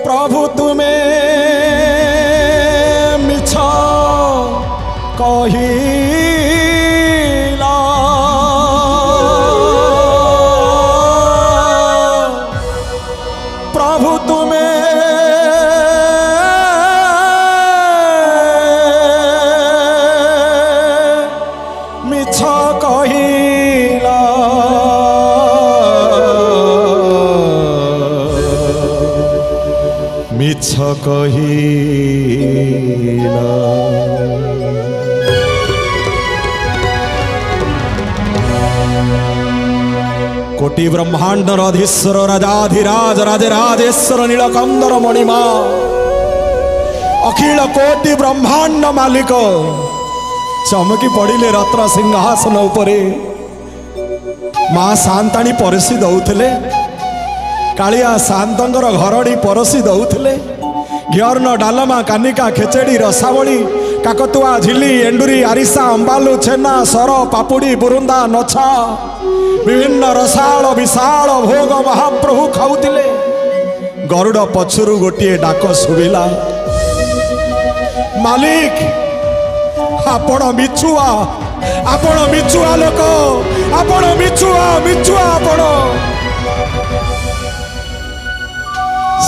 प्रभु तुमे मिछ कहिला प्रभु तुमे मिछ कहिला मिछ कहिला कोटि ब्रह्मांडर अधीश्वर राजाधिराज राजराजेश्वर नीलकंदर मणिमा अखिल कोटि ब्रह्मांड मालिक चमकी पड़िले रत्न सिंहासन उपरे माँ शांताणी परसी दौले कालिया शांतर घरड़ी परसी दौले घिअर्न डालमा कानिका खेचेड़ी रसावली काकतुआ झिली एंडुरी आरिसा अंबालू छेना सर पापुड़ी बुरुंदा नछा विभिन्न रसाल विशाल भोग महाप्रभु खाऊले गरुड़ पछुरु गोटे डाक शुभिला मालिक आपण मिछुआ लोक आपण मिछुआ आपण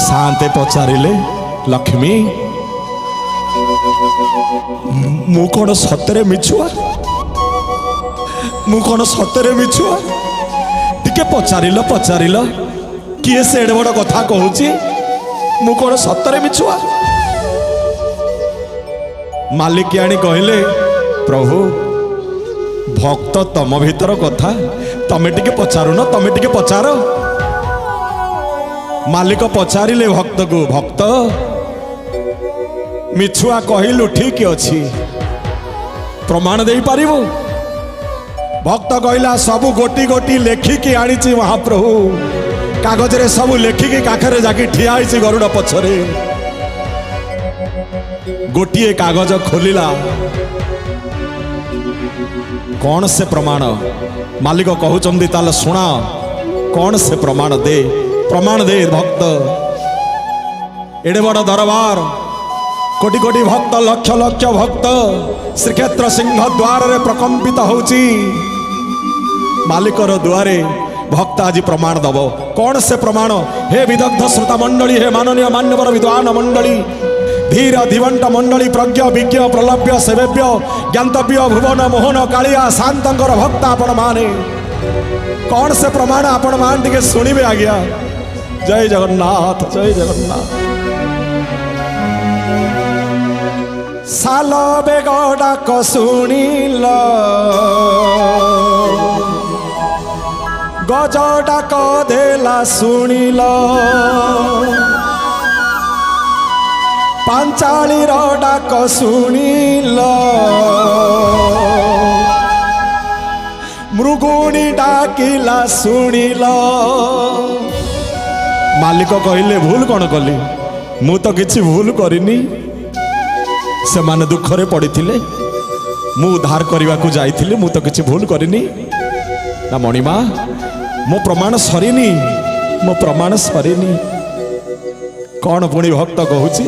शांते पचारिले लक्ष्मी मु कौन सतरे मिछुआ टिके पचारिल किए से एडे बड़ कथा कहूची मु कौन सतरे मिछुआ मालिक आनी कहले प्रभु भक्त तम भीतर कथा तमे टिके पचारुन तमे टिके पचार मालिक पचारिले भक्त को भक्त मिछुआ कहलु ठीक अच्छी प्रमाण दे पारिबु भक्त कहला सबु गोटी गोटी लेखिकी आनी महाप्रभु कागज रे सबु लेखिकी काखरे जाके ठिया होइछि गरुड़ पछरे गोटिए कागज खोलिला कौन से प्रमाण मालिक कहउचंदी ताले सुना कौन से प्रमाण दे भक्त एडे बड़ दरबार कोटि कोटि भक्त लक्ष लक्ष भक्त श्रीक्षेत्र सिंह द्वार रे प्रकंपित होउची मालिकर दुआरे भक्त आज प्रमाण दब कौन से प्रमाण हे विदग्ध श्रोता मंडली हे माननीय मान्यवर विद्वान मंडली धीर धीवंट मंडली प्रज्ञ विज्ञ प्रलभ्य सेवेभ्य ज्ञातव्य भुवन मोहन कालिया शांतर भक्त आपण माने कौन से प्रमाण आपण मान टिके शुणिबे आज्ञा जय जगन्नाथ जय जगन्नाथ साल बेग डाक शुणिल गज डाक देला शुणिल पांचालीर डाक शुणिल मृगुणी डाकिला शुणिल मालिक कहले भूल कौन कली मु तो किछि भूल करिनी से माने दुखरे पड़िथिले मु उद्धार करने को जाइथिले मु तो किछि भूल करिनी ना मणिमा मो प्रमाण सरीनी कौन पुणी भक्त कहूची